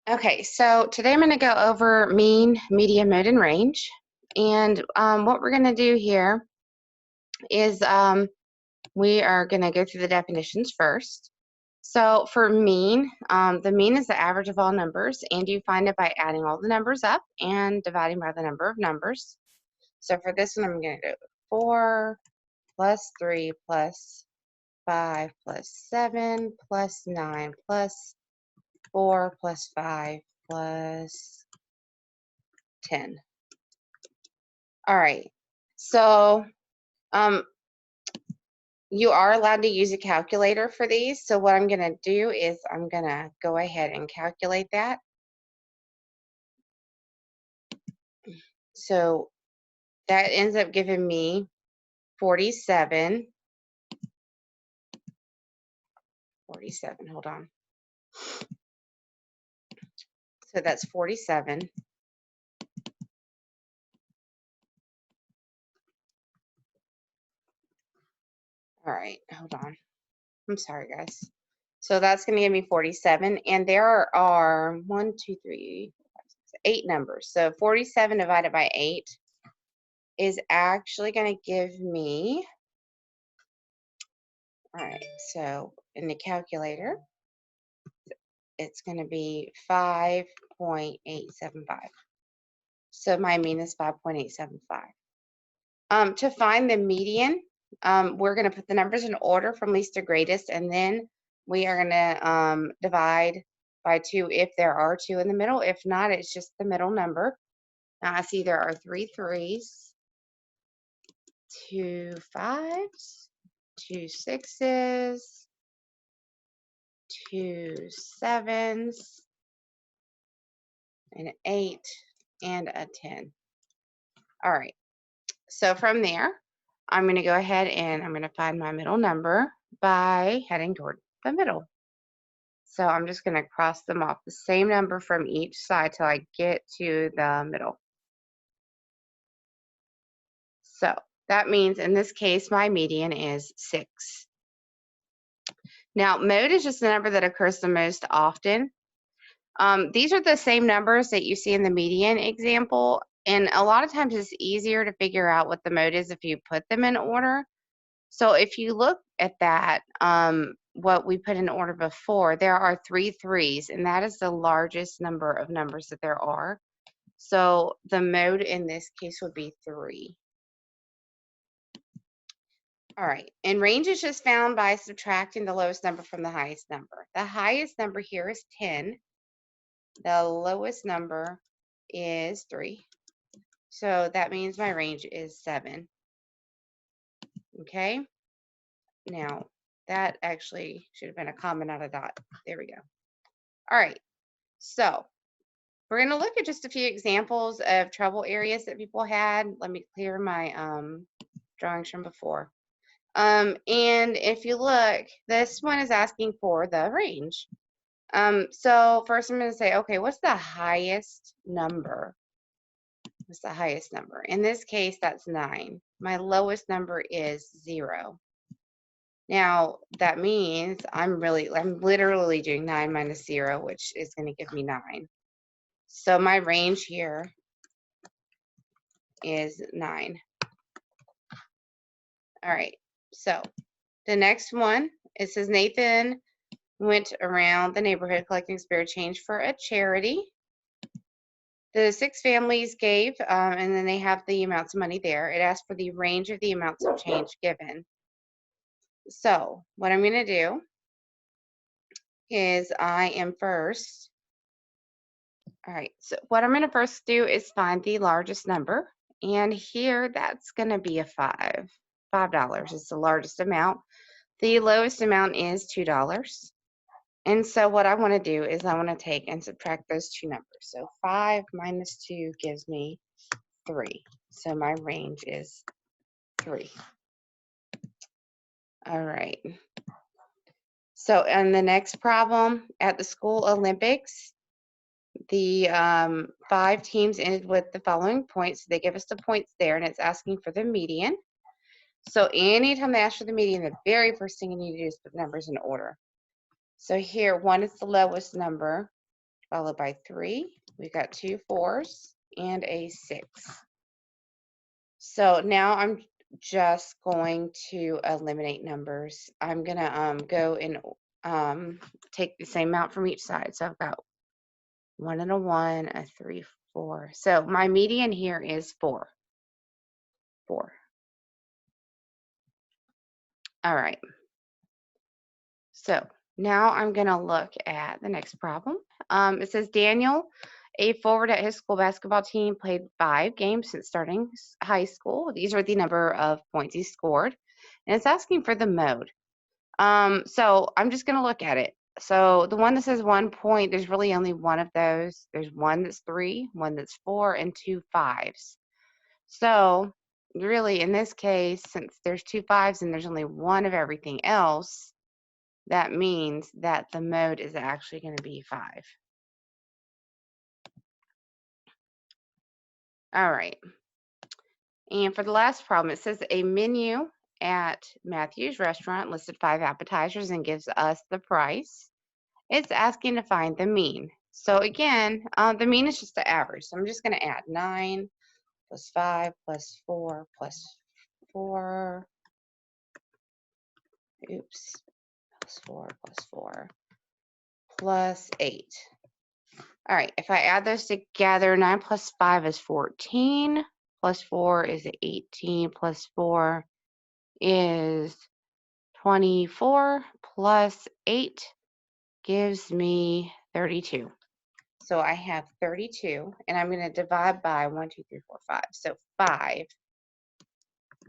Okay, so today I'm going to go over mean, median, mode, and range. And what we're going to do here is we are going to go through the definitions first. So for mean, the mean is the average of all numbers, and you find it by adding all the numbers up and dividing by the number of numbers. So for this one, I'm going to do 4 plus 3 plus 5 plus 7 plus 9 plus 4 plus 5 plus 10. All right, so you are allowed to use a calculator for these. So what I'm going to do is I'm going to go ahead and calculate that. So that ends up giving me 47, hold on. So that's 47. All right, hold on. I'm sorry, guys. So that's going to give me 47, and there are 1, 2, 3, 4, 5, 6, 8 numbers. So 47 divided by 8 is actually going to give me, all right, so in the calculator, it's going to be 5.875. So my mean is 5.875. To find the median, we're going to put the numbers in order from least to greatest, and then we are going to divide by 2 if there are 2 in the middle. If not, it's just the middle number. Now I see there are 3 3s, 2 5s, 2 6s, 2 7s, an 8, and a 10. All right, so from there, I'm going to go ahead and I'm going to find my middle number by heading toward the middle. So I'm just going to cross them off, the same number from each side till I get to the middle. So that means in this case, my median is 6. Now, mode is just the number that occurs the most often. These are the same numbers that you see in the median example, and a lot of times it's easier to figure out what the mode is if you put them in order. So if you look at that, what we put in order before, there are 3 3s, and that is the largest number of numbers that there are. So the mode in this case would be 3. All right, and range is just found by subtracting the lowest number from the highest number. The highest number here is 10. The lowest number is 3. So that means my range is 7. Okay, now that actually should have been a comma, not a dot. There we go. All right, so we're going to look at just a few examples of trouble areas that people had. Let me clear my drawings from before. And if you look, this one is asking for the range. So first I'm going to say, okay, what's the highest number? What's the highest number? In this case, that's 9. My lowest number is 0. Now that means I'm literally doing 9 minus 0, which is going to give me 9. So my range here is 9. All right, so the next one, it says Nathan went around the neighborhood collecting spare change for a charity. The 6 families gave, and then they have the amounts of money there. It asks for the range of the amounts of change given. So what I'm going to do is I am first, all right, so what I'm going to first do is find the largest number. And here, that's going to be a 5. $5 is the largest amount. The lowest amount is $2. And so what I want to do is I want to take and subtract those 2 numbers. So 5 minus 2 gives me 3. So my range is 3. All right. So in the next problem, at the school Olympics, the 5 teams ended with the following points. They give us the points there, and it's asking for the median. So anytime they ask for the median, the very first thing you need to do is put the numbers in order. So here, 1 is the lowest number. followed by 3. We've got 2 4s and a 6. So now I'm just going to eliminate numbers. I'm going to go and take the same amount from each side. So I've got 1 and a 1, a 3, 4. So my median here is 4. 4. All right. So now I'm going to look at the next problem. It says Daniel, a forward at his school basketball team, played 5 games since starting high school. These are the number of points he scored. And it's asking for the mode. So I'm just going to look at it. So the one that says 1 point, there's really only one of those. There's one that's 3, one that's 4, and 2 5s. So really, in this case, since there's 2 5s and there's only one of everything else, that means that the mode is actually going to be 5. All right. And for the last problem, it says a menu at Matthew's restaurant listed 5 appetizers and gives us the price. It's asking to find the mean. So again, the mean is just the average. So I'm just going to add 9 plus 5 plus 4 plus 4. Oops. Plus 4 plus 4 plus 8. All right, if I add those together, 9 plus 5 is 14, plus 4 is 18, plus 4 is 24, plus 8 gives me 32. So I have 32, and I'm going to divide by 1, 2, 3, 4, 5. So 5.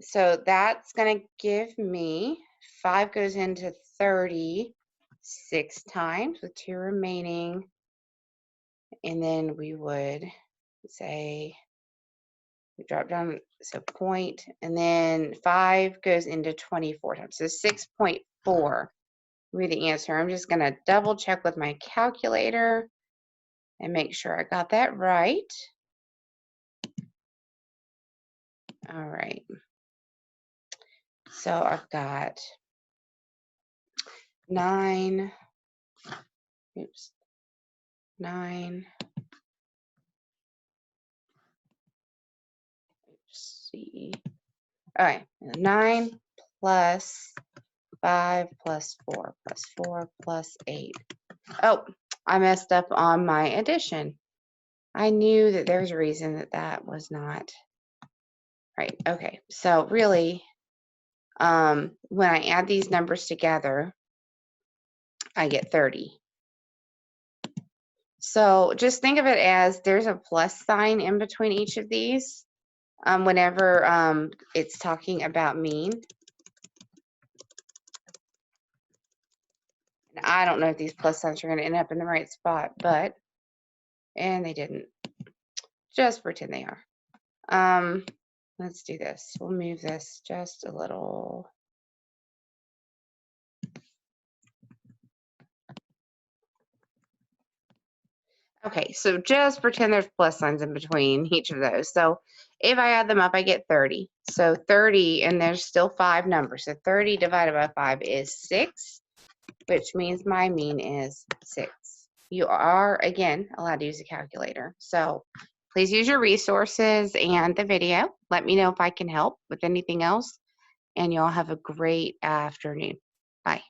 So that's going to give me, 5 goes into 36 times with 2 remaining. And then we would say, we drop down, so point, and then 5 goes into 24 times. So 6.4 will be the answer. I'm just going to double check with my calculator and make sure I got that right. All right. So I've got 9, oops, 9, see. All right, 9 plus 5 plus 4 plus 4 plus 8. Oh, I messed up on my addition. I knew that there's a reason that that was not right. Okay, so really, when I add these numbers together, I get 30. So just think of it as there's a plus sign in between each of these whenever it's talking about mean. And I don't know if these plus signs are going to end up in the right spot, and they didn't. Just pretend they are. Let's do this. We'll move this just a little. Okay, so just pretend there's plus signs in between each of those. So if I add them up, I get 30. So 30, and there's still 5 numbers. So 30 divided by 5 is 6, which means my mean is 6. You are, again, allowed to use a calculator. So please use your resources and the video. Let me know if I can help with anything else, and y'all have a great afternoon. Bye.